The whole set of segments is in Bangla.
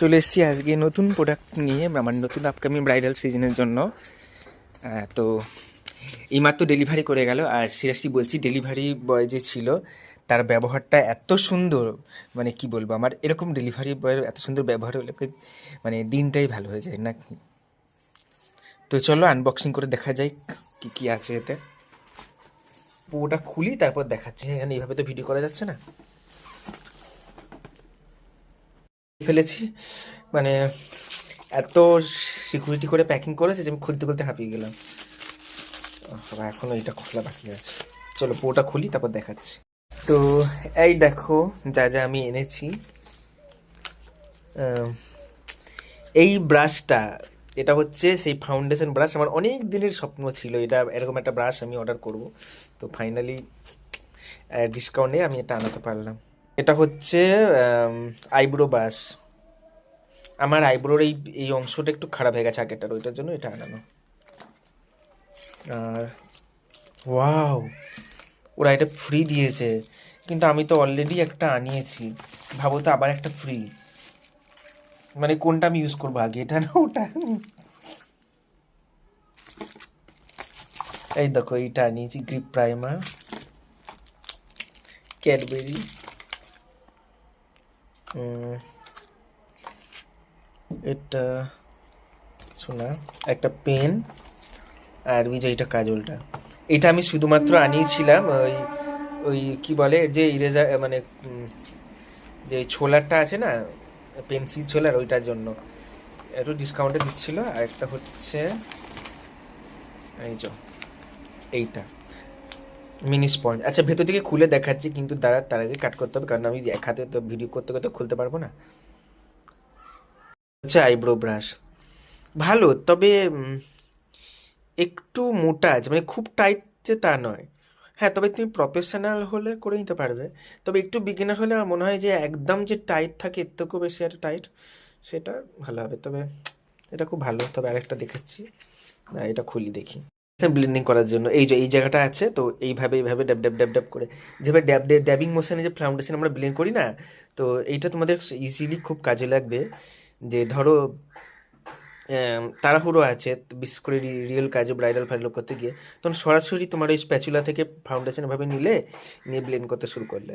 চলে এসেছি আজকে নতুন প্রোডাক্ট নিয়ে আমার নতুন আপকামিং ব্রাইডাল সিজনের জন্য। তো এইমাত্র ডেলিভারি করে গেল, আর সিরিয়াসলি বলছি ডেলিভারি বয় যে ছিল তার ব্যবহারটা এত সুন্দর, মানে কি বলবো, আমার এরকম ডেলিভারি বয়ের এত সুন্দর ব্যবহার হলে মানে দিনটাই ভালো হয়ে যায় না। তো চলো আনবক্সিং করে দেখা যায় কি কি আছে এতে। পুরোটা খুলি তারপর দেখাচ্ছি। এখানে এইভাবে তো ভিডিও করা যাচ্ছে না। ফেলেছি, মানে এত সিকিউরিটি করে প্যাকিং করেছে যে আমি খুলতে খুলতে হাঁপিয়ে গেলাম। এখনো এটা খোলা বাকি আছে। চলো পুরোটা খুলি তারপর দেখাচ্ছি। তো এই দেখো যা যা আমি এনেছি। এই ব্রাশটা, এটা হচ্ছে সেই ফাউন্ডেশন ব্রাশ। আমার অনেক দিনের স্বপ্ন ছিল এটা, এরকম একটা ব্রাশ আমি অর্ডার করব। তো ফাইনালি ডিসকাউন্টে আমি এটা আনাতে পারলাম। এটা হচ্ছে আইব্রো ব্রাশ। আমার আইব্রোর এই এই অংশটা একটু খারাপ হয়ে গেছে আগেরটার, ওইটার জন্য এটা আনানো। আর ওয়াও, ওরা এটা ফ্রি দিয়েছে, কিন্তু আমি তো অলরেডি একটা আনিয়েছি। ভাবো তো আবার একটা ফ্রি, মানে কোনটা আমি ইউজ করবো আগে, এটা না ওটা? এই দেখো এইটা আনিয়েছি, গ্রিপ প্রাইমার, ক্যাডবেরি, এটা কিছু না, একটা পেন, আর এইটা কাজলটা। এটা আমি শুধুমাত্র আনিয়েছিলাম ওই ওই কি বলে যে ইরেজার, মানে যে ছোলারটা আছে না, পেন্সিল ছোলার, ওইটার জন্য একটু ডিসকাউন্টে দিচ্ছিল। আর একটা হচ্ছে এই যে এইটা মিনি স্পঞ্জ। আচ্ছা ভেতর থেকে খুলে দেখাচ্ছি, কিন্তু তার আগে কাট করতে হবে, কারণ আমি এক হাতে তো ভিডিও করতে করতে খুলতে পারবো না। হচ্ছে আইব্রো ব্রাশ, ভালো, তবে একটু মোটা আছে, মানে খুব টাইট যে তা নয়। হ্যাঁ, তবে তুমি প্রফেশনাল হলে করে নিতে পারবে। তবে একটু বিগিনার হলে আমার মনে হয় যে একদম যে টাইট থাকে এর থেকেও বেশি একটা টাইট, সেটা ভালো হবে। তবে এটা খুব ভালো। তবে আরেকটা দেখাচ্ছি, এটা খুলি দেখি। ব্লেন্ডিং করার জন্য এই যে এই জায়গাটা আছে, তো এইভাবে এইভাবে ড্যাব ড্যাব ড্যাব ড্যাব করে, যেভাবে ড্যাবিং মোশনে যে ফাউন্ডেশন আমরা ব্লেন্ড করি না, তো এইটা তোমাদের ইজিলি খুব কাজে লাগবে। যে ধরো তাড়াহুড়ো আছে, বিশেষ করে রিয়েল কাজে ব্রাইডাল ফাইডাল করতে গিয়ে, তখন সরাসরি তোমার ওই স্প্যাচুলা থেকে ফাউন্ডেশন ভাবে নিয়ে ব্লেন্ড করতে শুরু করলে,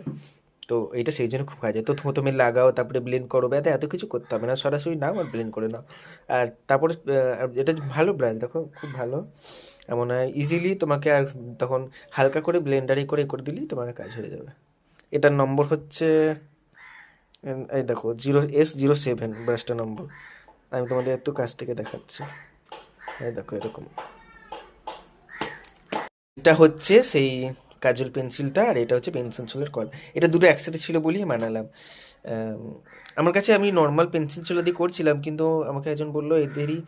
তো এইটা সেই জন্য খুব কাজে। তো প্রথমে লাগাও, তারপরে ব্লেন্ড করো, এত কিছু করতে হবে না, সরাসরি নাও আর ব্লেন্ড করে নাও। আর তারপরে এটা ভালো ব্রাশ, দেখো খুব ভালো। এমন হয় ইজিলি তোমাকে, আর তখন হালকা করে ব্লেন্ডারে করে দিলেই তোমার কাজ হয়ে যাবে। এটার নম্বর হচ্ছে এই দেখো 0S07 ব্রাশটার নম্বর। আমি তোমাদের একটু কাছ থেকে দেখাচ্ছি। এই দেখো এরকম। এটা হচ্ছে সেই কাজল পেন্সিলটা, আর এটা হচ্ছে পেন্সিলের কল। এটা দুটো একসাথে ছিল বলেই মানালাম। আমার কাছে, আমি নর্মাল পেন্সিল ছিল দিয়ে করছিলাম, কিন্তু আমাকে একজন বললো এদেরই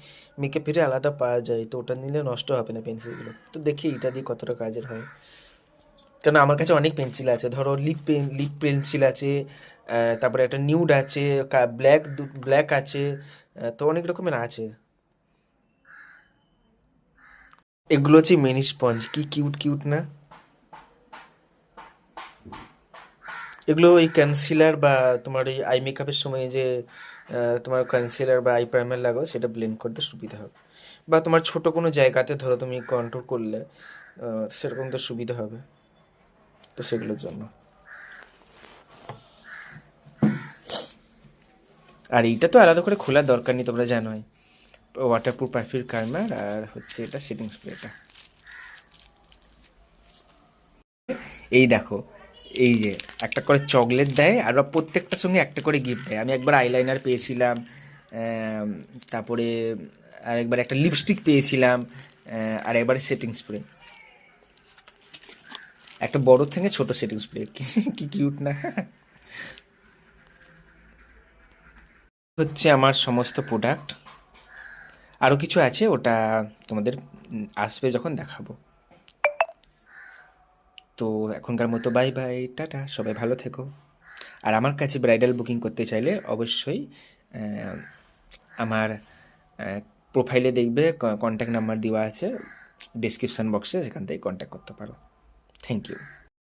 মেকআপ ফিরে আলাদা পাওয়া যায়, তো ওটা নিলে নষ্ট হবে না পেন্সিলগুলো। তো দেখি এটা দিয়ে কতটা কাজের হয়। কেন আমার কাছে অনেক পেন্সিল আছে, ধরো লিপ পেন্সিল আছে, তারপরে একটা নিউড আছে, ব্ল্যাক আছে, তো অনেক রকমের আছে। এগুলো হচ্ছে মিনি স্পঞ্জ, কি কিউট কিউট না? এগুলো ওই কনসিলার বা তোমার এই আই মেকআপের সময় যে তোমার কনসিলার বা আই প্রাইমার লাগাও, সেটা ব্লেন্ড করতে সুবিধা হবে। বা তোমার ছোট কোনো জায়গাতে ধরো তুমি কন্ট্রোল করলে সেরকম তো সুবিধা হবে, তো সেগুলোর জন্য। আর এইটা তো আলাদা করে খোলার দরকার নেই, তোমরা জানোই। ওয়াটারপ্রুফ পারফিউম কার্মার, আর হচ্ছে এটা শেডিং স্প্রেটা। এই দেখো, এই যে একটা করে চকলেট দেয়, আর প্রত্যেকটার সঙ্গে একটা করে গিফট দেয়। আমি একবার আইলাইনার পেয়েছিলাম, তারপরে আরেকবার একটা লিপস্টিক পেয়েছিলাম, আর একবার সেটিং স্প্রে, একটা বড় থেকে ছোট সেটিং স্প্রে। কি কিউট না? হচ্ছে আমার সমস্ত প্রোডাক্ট। আরও কিছু আছে, ওটা তোমাদের আসবে যখন দেখাবো। তো এখনকার মতো বাই বাই, টাটা, সবাই ভালো থেকো। আর আমার কাছে ব্রাইডাল বুকিং করতে চাইলে অবশ্যই আমার প্রোফাইলে দেখবে কন্ট্যাক্ট নাম্বার দেওয়া আছে, ডিসক্রিপশান বক্সে, সেখান থেকে কন্ট্যাক্ট করতে পারো। Thank you.